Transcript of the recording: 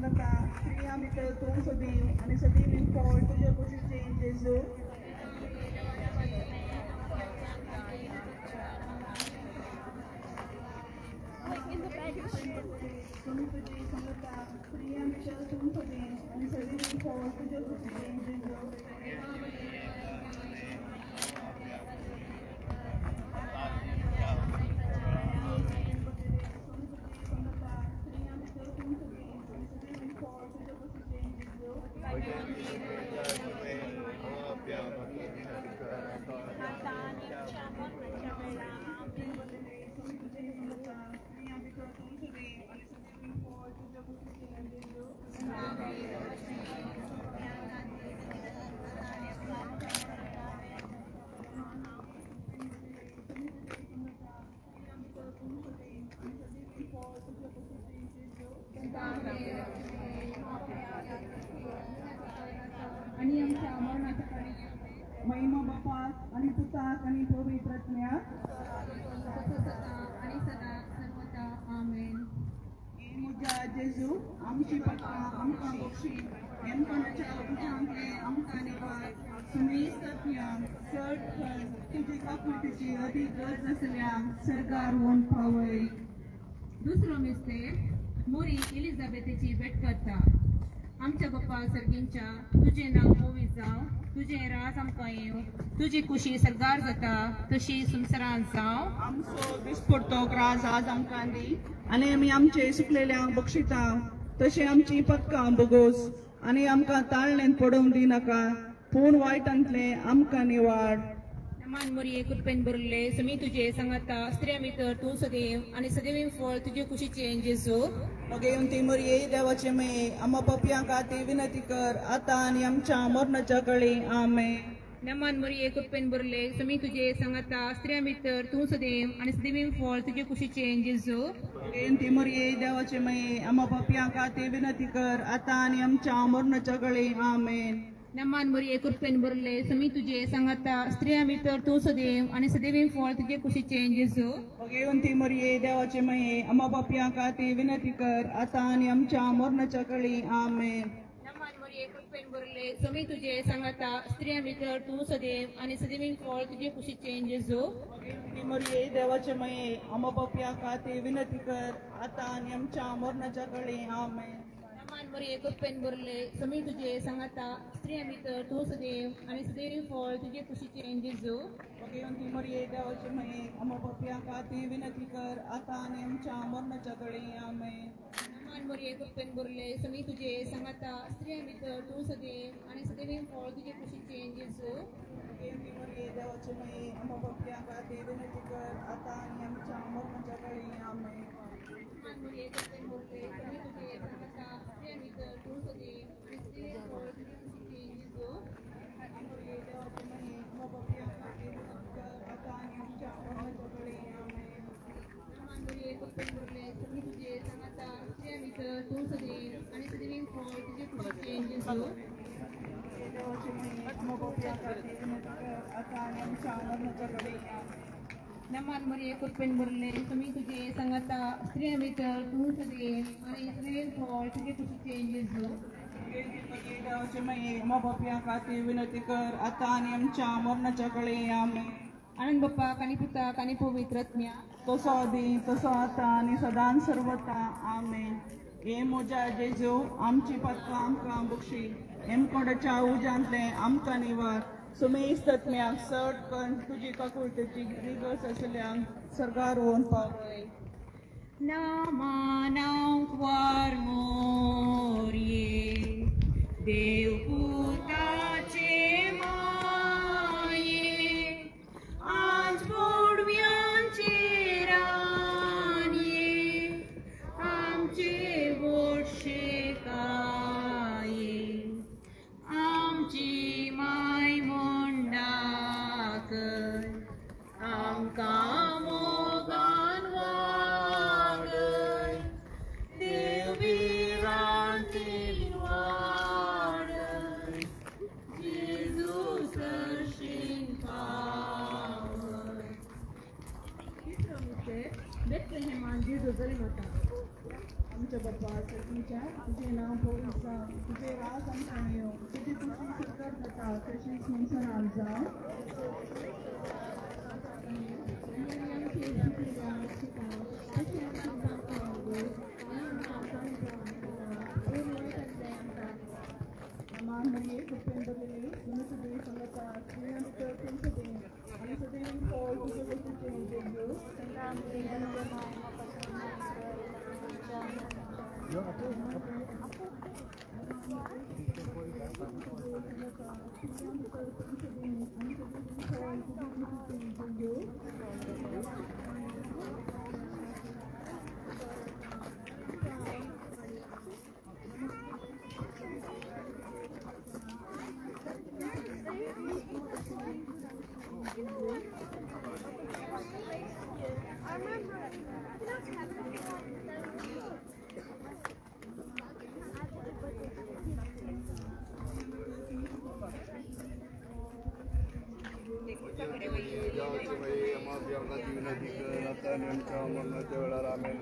सांगता स्त्रिया भितर तूं सदैव आनी सदैवीन फळ तुजे कुशीचें जेजू तुमी तुजी सांगता स्त्रिया भितर तूं सदैव आनी सदैवीन फळ तुजे कुशीचें जेजू आणि आमच्या मरणाच्या काळी महिमा बापाक आणि पुताक आणि पवित्रात्म्याक आणि सदा सर्वदा आमेन. म्हज्या जेजू आमची पत्ता आमकां बक्षी एमकांच्या उजांतले आमकां निवार सुमेस्त चड खण तुजी काकुळटीची अदीक गरज आसल्याक सरकार व्हरून पावय. दुसरो मिस्तेर मोरी एलिझाबेथेची भेट करता. आमच्या बाप्पा सर्गींच्या तुझे नाव पवित्र जावं, तुझे राज आमकां येवं, तुजी कुशी सरगार जाता तशी संवसारांत जावं. आमचो दिसपडटोक राज आज आमकां दी आनी आमी आमचे सुकलेल्यांक बक्षिता तशें आमची पदकां बोगोस आनी आमकां ताळणेन पडोवंक दिनाका पूण वायटांतले आमकां निवाड. नमान मोरये कृपेन बरले समी तुझे सांगाता स्त्रिया भितर तूं सदैव आनी सदैवीन फळ तुजे कुशीचें जेजू. मगे ती मरये देवाचे मे आम्हा पपयां खातीर विनंती कर आतां आनी आमच्या मरणाच्या कळी आमेन. नमान मोरये कृपेन बरले समी तुझे सांगाता स्त्रिया भितर तूं सदैव आनी सदैवीन फळ तुजे कुशीचें जेजू. मगे ती मरये देवाचे मे आम्हा पपयां खातीर विनंती कर आतां आनी आमच्या मरणाच्या कळी आमेन. नमान मोरये कृपेन बरले समी तुझे सांगाता स्त्रिया भितर तूं सदैव आनी सदैवीन फळ तुजे कुशीचें जेजू. मगे ती मरये देवाचे मे आम्हा पपयां खातीर विनंती कर आतां आनी आमच्या मरणाच्या कळी आमेन. नमान मोरये कृपेन बरले समी तुझे सांगाता स्त्रिया भितर तूं सदैव आनी सदैवीन फळ तुजे कुशीचें जेजू. ती मरये देवाचे मे आम्हा पपयां खातीर विनंती कर आतां आनी आमच्या मरणाच्या कळी आमेन. नमान मोरये कृपेन बरले समी तुझे सांगाता स्त्रिया भितर तूं सदैव आनी सदैवीन फळ तुजे कुशीचें जेजू. मगे ती मरये देवाचे मे आम्हा पपयां खातीर विनंती कर आतां आनी आमच्या मरणाच्या कळी आमेन. नमान मोरये कृपेन बरले समी तुझे सांगाता स्त्रिया भितर तूं सदैव आनी सदैवीन फळ तुजे कुशीचें जेजू. मगे ती मरये देवाचे मे आम्हा पपयां खातीर विनंती कर आतां आनी आमच्या मरणाच्या कळी आमेन. नमान मोरये कृपेन बरले समी तुझे सांगाता स्त्रिया भितर तूं सदैव आनी सदैवीन फळ तुजे कुशीचें जेजू. मरये देवाचे मे आम्हा पपयां खातीर विनंती कर आतां आनी आमच्या मरणाच्या कळी आमेन. नमान मोरये कृपेन बरले समी तुझे सांगाता स्त्रिया भितर तूं सदैव आनी सदैवीन फळ तुजे कुशीचें जेजू. देवाचे मे आम्हा पपयां खातीर विनंती कर आतां आनी आमच्या मरणाच्या कळी आमेन. नमान मोरये कृपेन बरले समी तुझे सांगाता स्त्रिया भितर तूं सदैव आनी सदैवीन फळ तुजे कुशीचें जेजू. देवाचे मे आम्हा पपयां खातीर विनंती कर आतां आनी आमच्या मरणाच्या कळी आमेन. आनंद बाप्पाक आनी पुताक आनी पवित्रात्म्या तसो आदी तसो आतां आनी सदांच सर्वता आमेन. हे म्हज्या जेजू आमची पदकां आमकां बक्षी हेमकोंडाच्या उजांतले आमकां निवार सुमेस्त आत्म्याक चड कण तुजी काकुळटेची गरज आसल्यांक सरकार व्हरून पावय. नामानांक वार मोरये देव पुताचे माये आज बोडव्यांचे रानये आमचे बोडशे काये आमची माय मोंडाकर आमकां मोगान वाडय देव विरांतीन वाडय जेजू सरशीन पावय. बेथलेहेमान जेजू जल्मता. आमच्या बाप्पा सगळीच्या तुझे नाव पवित्र जावं, तुझे राज आमकां येवं, तुझी खुशी सगळ्यात जाता तशीच मनसरान जावं. Maria Kupendavili, Unity Samata, Sriyanka Kunsadi, Anusadi Paul, Kusudu, विनंती करत आता नेमका मरणाच्या वेळाला आम्ही